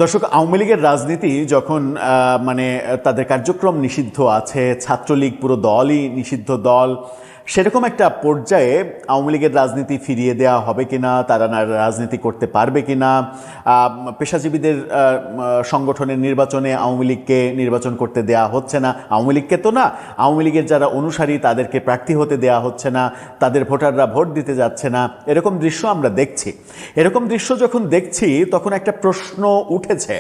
দর্শক, আওয়ামী লীগের রাজনীতি যখন মানে তাদের কার্যক্রম নিষিদ্ধ আছে, ছাত্রলীগ পুরো দলই নিষিদ্ধ দল, সেরকম একটা পর্যায়ে আওয়ামী লীগের রাজনীতি ফিরিয়ে দেওয়া হবে কিনা, তারা রাজনীতি করতে পারবে কিনা, পেশাজীবীদের সংগঠনের নির্বাচনে আওয়ামী লীগকে নির্বাচন করতে দেয়া হচ্ছে না, আওয়ামী লীগকে তো না, আওয়ামী লীগের যারা অনুসারী তাদেরকে প্রার্থী হতে দেয়া হচ্ছে না, তাদের ভোটাররা ভোট দিতে যাচ্ছে না, এরকম দৃশ্য আমরা দেখছি। এরকম দৃশ্য যখন দেখছি তখন একটা প্রশ্ন উঠেছে,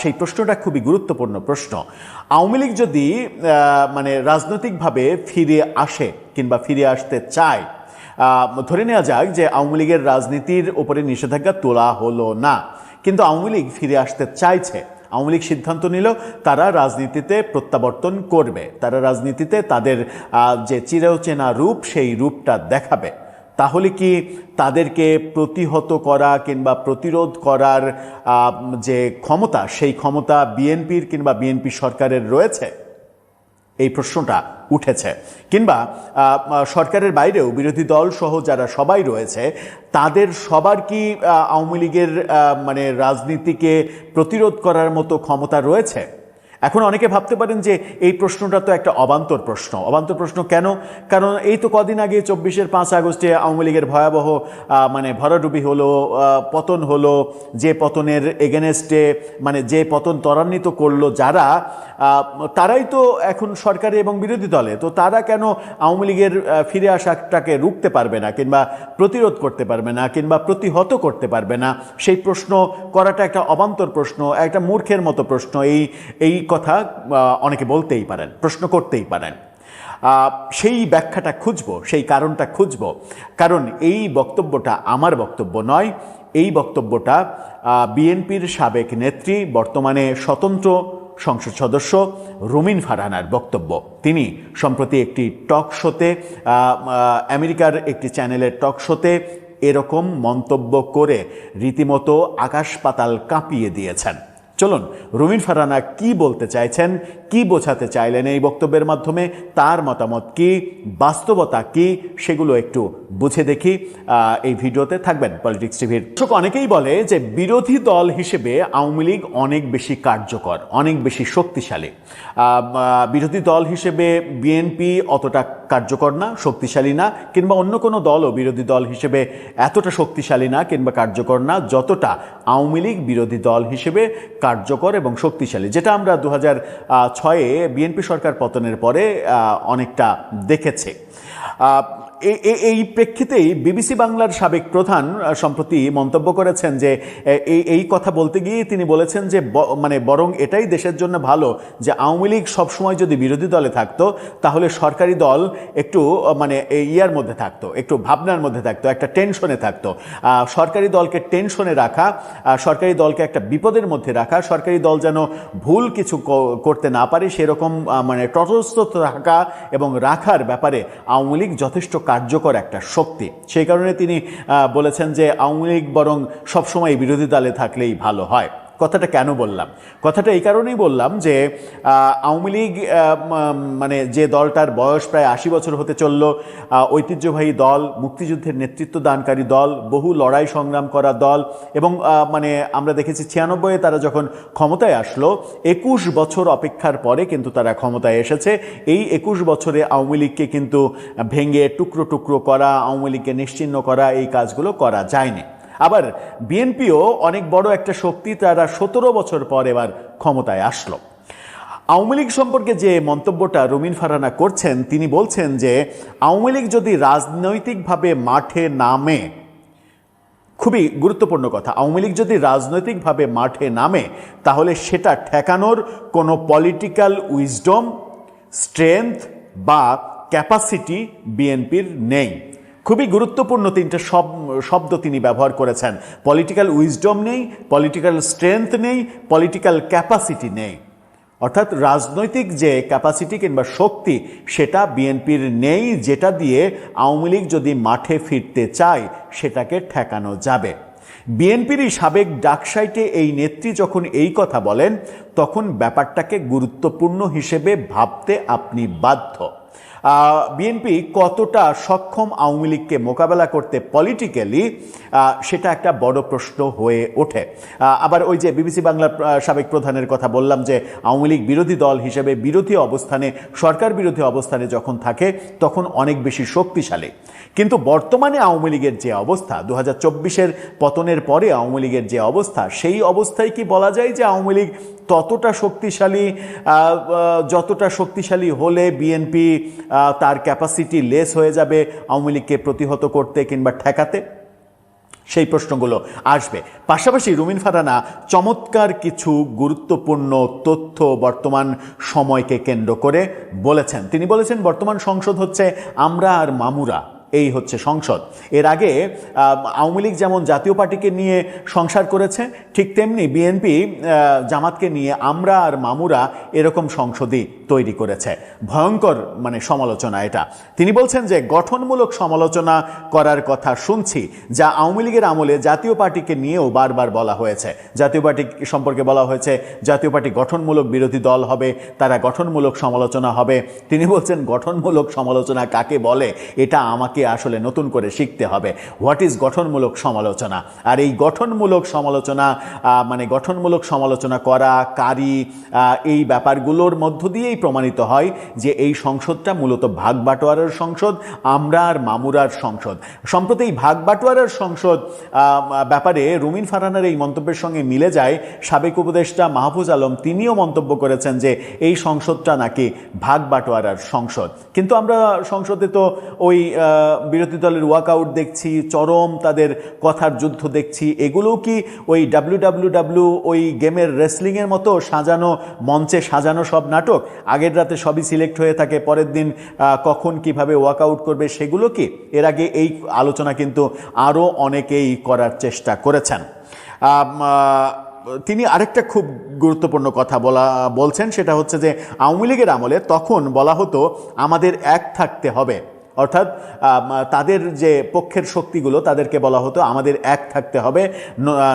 সেই প্রশ্নটা খুবই গুরুত্বপূর্ণ প্রশ্ন। আওয়ামী লীগ যদি মানে রাজনৈতিকভাবে ফিরে আসে কিংবা ফিরে আসতে চায়, ধরে নেওয়া যাক যে আওয়ামী লীগের রাজনীতির উপরে নিষেধাজ্ঞা তোলা হলো না, কিন্তু আওয়ামী লীগ ফিরে আসতে চাইছে, আওয়ামী লীগ সিদ্ধান্ত নিল তারা রাজনীতিতে প্রত্যাবর্তন করবে, তারা রাজনীতিতে তাদের যে চিরচেনা রূপ সেই রূপটা দেখাবে, তাহলে কি তাদেরকে প্রতিহত করা কিংবা প্রতিরোধ করার যে ক্ষমতা, সেই ক্ষমতা বিএনপির কিংবা বিএনপি সরকারের রয়েছে? এই প্রশ্নটা উঠেছে। কিংবা সরকারের বাইরেও বিরোধী দল সহ যারা সবাই রয়েছে, তাদের সবার কি আওয়ামী লীগের মানে রাজনীতিকে প্রতিরোধ করার মতো ক্ষমতা রয়েছে? এখন অনেকে ভাবতে পারেন যে এই প্রশ্নটা তো একটা অবান্তর প্রশ্ন। অবান্তর প্রশ্ন কেন? কারণ এই তো কদিন আগে 24-এর 5 আগস্টে আওয়ামী লীগের ভয়াবহ মানে ভরাডুবি হলো, পতন হলো, যে পতনের এগেনেস্টে মানে যে পতন ত্বরান্বিত করলো যারা, তারাই তো এখন সরকারি এবং বিরোধী দলে, তো তারা কেন আওয়ামী লীগের ফিরে আসাটাকে রুখতে পারবে না কিংবা প্রতিরোধ করতে পারবে না কিংবা প্রতিহত করতে পারবে না? সেই প্রশ্ন করাটা একটা অবান্তর প্রশ্ন, একটা মূর্খের মতো প্রশ্ন। এই কথা অনেকে বলতেই পারেন, প্রশ্ন করতেই পারেন। সেই ব্যাখ্যাটা খুঁজব, সেই কারণটা খুঁজব, কারণ এই বক্তব্যটা আমার বক্তব্য নয়, এই বক্তব্যটা বিএনপির সাবেক নেত্রী, বর্তমানে স্বতন্ত্র সংসদ সদস্য রুমিন ফারহানার বক্তব্য। তিনি সম্প্রতি একটি টক শোতে, আমেরিকার একটি চ্যানেলের টক শোতে এরকম মন্তব্য করে রীতিমতো আকাশ পাতাল কাঁপিয়ে দিয়েছেন। চলুন রুমিন ফারহানা কি বলতে চাইছেন, কি বোঝাতে চাইলেন এই বক্তব্যের মাধ্যমে, তার মতামত কি, বাস্তবতা কি, সেগুলো একটু বুঝে দেখি। এই ভিডিওতে থাকবেন পলিটিক্স টিভির। অনেকেই বলে যে বিরোধী দল হিসেবে আওয়ামী লীগ অনেক বেশি কার্যকর, অনেক বেশি শক্তিশালী। বিরোধী দল হিসেবে বিএনপি অতটা কার্যকর না, শক্তিশালী না, কিংবা অন্য কোনো দলও বিরোধী দল হিসেবে এতটা শক্তিশালী না কিংবা কার্যকর না যতটা আওয়ামী লীগ বিরোধী দল হিসেবে কার্যকর এবং শক্তিশালী, যেটা আমরা 2006-এ বিএনপি সরকার পতনের পরে অনেকটা দেখেছি। এই প্রেক্ষিতেই বিবিসি বাংলার সাবেক প্রধান সম্প্রতি মন্তব্য করেছেন যে এই কথা বলতে গিয়ে তিনি বলেছেন যে মানে বরং এটাই দেশের জন্য ভালো যে আওয়ামী লীগ সবসময় যদি বিরোধী দলে থাকতো, তাহলে সরকারি দল একটু মানে ইয়ার মধ্যে থাকতো, একটু ভাবনার মধ্যে থাকতো, একটা টেনশনে থাকতো। সরকারি দলকে টেনশনে রাখা, সরকারি দলকে একটা বিপদের মধ্যে রাখা, সরকারি দল যেন ভুল কিছু করতে না পারে সেরকম মানে তটস্থ থাকা এবং রাখার ব্যাপারে আওয়ামী লীগ যথেষ্ট কার্যকর একটা শক্তি। সেই কারণে তিনি বলেছেন যে আওয়ামী লীগ বরং সবসময় বিরোধী দলে থাকলেই ভালো হয়। কথাটা কেন বললাম? কথাটা এই কারণেই বললাম যে আওয়ামী লীগ মানে যে দলটার বয়স প্রায় 80 বছর হতে চলল, ঐতিহ্যবাহী দল, মুক্তিযুদ্ধের নেতৃত্ব দানকারী দল, বহু লড়াই সংগ্রাম করা দল, এবং মানে আমরা দেখেছি 96-এ তারা যখন ক্ষমতায় আসলো, 21 বছর অপেক্ষার পরে কিন্তু তারা ক্ষমতায় এসেছে। এই 21 বছরে আওয়ামী লীগকে কিন্তু ভেঙে টুকরো টুকরো করা, আওয়ামী লীগকে নিশ্চিহ্ন করা, এই কাজগুলো করা যায়নি। আবার বিএনপিও অনেক বড় একটা শক্তি, তারা 17 বছর পর এবার ক্ষমতায় আসলো। আওয়ামী লীগ সম্পর্কে যে মন্তব্যটা রুমিন ফারহানা করছেন, তিনি বলছেন যে আওয়ামী লীগ যদি রাজনৈতিকভাবে মাঠে নামে, খুবই গুরুত্বপূর্ণ কথা, আওয়ামী লীগ যদি রাজনৈতিকভাবে মাঠে নামে তাহলে সেটা ঠেকানোর কোনো পলিটিক্যাল উইজডম, স্ট্রেংথ বা ক্যাপাসিটি বিএনপির নেই। খুবই গুরুত্বপূর্ণ তিনটা শব্দ তিনি ব্যবহার করেছেন। পলিটিক্যাল উইজডম নেই, পলিটিক্যাল স্ট্রেংথ নেই, পলিটিক্যাল ক্যাপাসিটি নেই। অর্থাৎ রাজনৈতিক যে ক্যাপাসিটি কিংবা শক্তি সেটা বিএনপির নেই, যেটা দিয়ে আওয়ামী লীগ যদি মাঠে ফিরতে চায় সেটাকে ঠেকানো যাবে। বিএনপিরই সাবেক ডাকসাইটে এই নেত্রী যখন এই কথা বলেন, তখন ব্যাপারটাকে গুরুত্বপূর্ণ হিসেবে ভাবতে আপনি বাধ্য। বিএনপি কতটা সক্ষম আওয়ামী লীগকে মোকাবেলা করতে পলিটিক্যালি, সেটা একটা বড় প্রশ্ন হয়ে ওঠে। আবার ওই যে বিবিসি বাংলার সাবেক প্রধানের কথা বললাম যে আওয়ামী লীগ বিরোধী দল হিসেবে বিরোধী অবস্থানে, সরকার বিরোধী অবস্থানে যখন থাকে তখন অনেক বেশি শক্তিশালী। কিন্তু বর্তমানে আওয়ামী লীগের যে অবস্থা, 2024-এর পতনের পরে আওয়ামী লীগের যে অবস্থা, সেই অবস্থায় কি বলা যায় যে আওয়ামী লীগ ততটা শক্তিশালী, যতটা শক্তিশালী হলে বিএনপি তার ক্যাপাসিটি লেস হয়ে যাবে আওয়ামী লীগকে প্রতিহত করতে কিংবা ঠেকাতে? সেই প্রশ্নগুলো আসবে। পাশাপাশি রুমিন ফারহানা চমৎকার কিছু গুরুত্বপূর্ণ তথ্য বর্তমান সময়কে কেন্দ্র করে বলেছেন। তিনি বলেছেন বর্তমান সংসদ হচ্ছে আমরা আর মামুরা, এই হচ্ছে সংসদ। এর আগে আওয়ামী লীগ যেমন জাতীয় পার্টিকে নিয়ে সংসার করেছে, ঠিক তেমনি বিএনপি জামাতকে নিয়ে আমরা আর মামুরা এরকম সংসদই তৈরি করেছে। ভয়ঙ্কর সমালোচনা এটা। তিনি বলছেন যে গঠনমূলক সমালোচনা করার কথা শুনছি, যা আওয়ামী লীগের আমলে জাতীয় পার্টিকে নিয়েও বারবার বলা হয়েছে। জাতীয় পার্টি সম্পর্কে বলা হয়েছে জাতীয় পার্টি গঠনমূলক বিরোধী দল হবে, তারা গঠনমূলক সমালোচনা হবে। তিনি বলছেন গঠনমূলক সমালোচনা কাকে বলে এটা আমাকে আসলে নতুন করে শিখতে হবে। হোয়াট ইজ গঠনমূলক সমালোচনা? আর এই গঠনমূলক সমালোচনা গঠনমূলক সমালোচনা করা, কারি, এই ব্যাপারগুলোর মধ্য দিয়েই প্রমাণিত হয় যে এই সংসদটা মূলত ভাগ বাটোয়ারার সংসদ, আমরা আর মামুরার সংসদ। সম্প্রতি এই ভাগ বাটোয়ারার সংসদ ব্যাপারে রুমিন ফারহানার এই মন্তব্যের সঙ্গে মিলে যায় সাবেক উপদেষ্টা মাহফুজ আলম। তিনিও মন্তব্য করেছেন যে এই সংসদটা নাকি ভাগ বাটোয়ারার সংসদ। কিন্তু আমরা সংসদে তো ওই বিরোধী দলের ওয়াকআউট দেখছি, চরম তাদের কথার যুদ্ধ দেখছি। এগুলোও কি ওই WWW ওই গেমের রেসলিংয়ের মতো সাজানো, মঞ্চে সাজানো সব নাটক? আগের রাতে সবই সিলেক্ট হয়ে থাকে, পরের দিন কখন কিভাবে ওয়াকআউট করবে সেগুলো কি? এর আগে এই আলোচনা কিন্তু আরও অনেকেই করার চেষ্টা করেছেন। তিনি আরেকটা খুব গুরুত্বপূর্ণ কথা বলছেন, সেটা হচ্ছে যে আওয়ামী লীগের আমলে তখন বলা হতো আমাদের এক থাকতে হবে, অর্থাৎ তাদের যে পক্ষের শক্তিগুলো তাদেরকে বলা হতো আমাদের এক থাকতে হবে,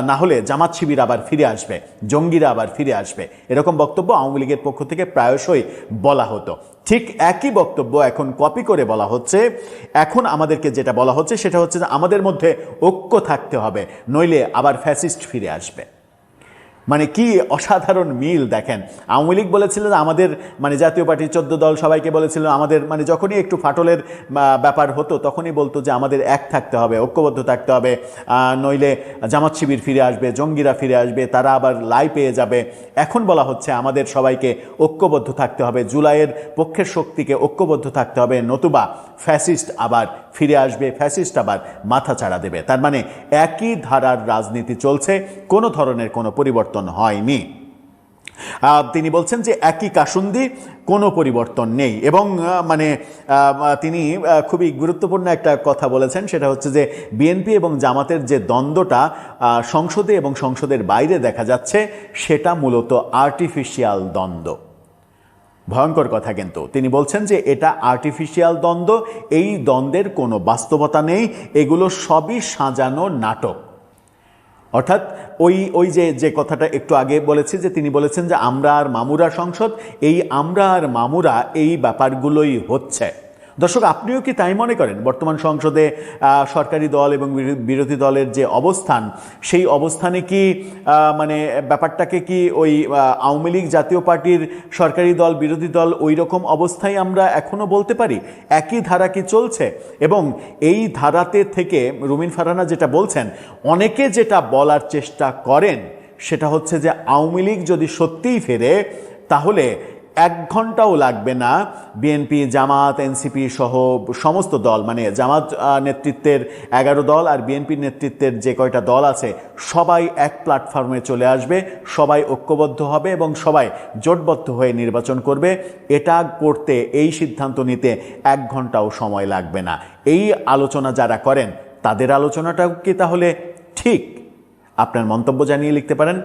না হলে জামাত শিবির আবার ফিরে আসবে, জঙ্গিরা আবার ফিরে আসবে। এরকম বক্তব্য আওয়ামী লীগের পক্ষ থেকে প্রায়শই বলা হতো। ঠিক একই বক্তব্য এখন কপি করে বলা হচ্ছে। এখন আমাদেরকে যেটা বলা হচ্ছে সেটা হচ্ছে যে আমাদের মধ্যে ঐক্য থাকতে হবে, নইলে আবার ফ্যাসিস্ট ফিরে আসবে। কি অসাধারণ মিল দেখেন। আওয়ামী লীগ বলেছিল আমাদের জাতীয় পার্টির 14 দল সবাইকে বলেছিল আমাদের যখনই একটু ফাটলের ব্যাপার হতো তখনই বলতো যে আমাদের এক থাকতে হবে, ঐক্যবদ্ধ থাকতে হবে, নইলে জামাত শিবির ফিরে আসবে, জঙ্গিরা ফিরে আসবে, তারা আবার লাই পেয়ে যাবে। এখন বলা হচ্ছে আমাদের সবাইকে ঐক্যবদ্ধ থাকতে হবে, জুলাইয়ের পক্ষের শক্তিকে ঐক্যবদ্ধ থাকতে হবে, নতুবা ফ্যাসিস্ট আবার ফিরে আসবে, ফ্যাসিস্ট আবার মাথা চাড়া দেবে। তার একই ধারার রাজনীতি চলছে, কোনো ধরনের কোনো পরিবর্তন হয়নি। তিনি বলছেন যে একই কাসুন্দি, কোনো পরিবর্তন নেই। এবং তিনি খুবই গুরুত্বপূর্ণ একটা কথা বলেছেন, সেটা হচ্ছে যে বিএনপি এবং জামাতের যে দ্বন্দ্বটা সংসদে এবং সংসদের বাইরে দেখা যাচ্ছে সেটা মূলত আর্টিফিশিয়াল দ্বন্দ্ব। ভয়ঙ্কর কথা কিন্তু। তিনি বলছেন যে এটা আর্টিফিশিয়াল দ্বন্দ্ব, এই দ্বন্দ্বের কোনো বাস্তবতা নেই, এগুলো সবই সাজানো নাটক। অর্থাৎ ওই যে কথাটা একটু আগে বলেছি যে তিনি বলেছেন যে আমরা আর মামুরা সংসদ, এই আমরা আর মামুরা এই ব্যাপারগুলোই হচ্ছে। দর্শক, আপনিও কি তাই মনে করেন? বর্তমান সংসদে সরকারি দল এবং বিরোধী দলের যে অবস্থান, সেই অবস্থানে কি ব্যাপারটাকে কি ওই আওয়ামী লীগ, জাতীয় পার্টির, সরকারি দল, বিরোধী দল ওই রকম অবস্থায় আমরা এখনো বলতে পারি? একই ধারা কি চলছে? এবং এই ধারাতে থেকে রুমিন ফারহানা যেটা বলছেন, অনেকে যেটা বলার চেষ্টা করেন সেটা হচ্ছে যে আওয়ামী লীগ যদি সত্যিই ফেরে তাহলে 1 ঘন্টাও লাগবে না বিএনপি, জামাত, এনসিপি সহ সমস্ত দল, জামাত নেতৃত্বের 11 দল আর বিএনপির নেতৃত্বের যে কয়টা দল আছে সবাই এক প্ল্যাটফর্মে চলে আসবে, সবাই ঐক্যবদ্ধ হবে এবং সবাই জোটবদ্ধ হয়ে নির্বাচন করবে। এটা করতে, এই সিদ্ধান্ত নিতে 1 ঘন্টাও সময় লাগবে না। এই আলোচনা যারা করেন তাদের আলোচনাটাও কি তাহলে ঠিক? আপনার মন্তব্য জানিয়ে লিখতে পারেন।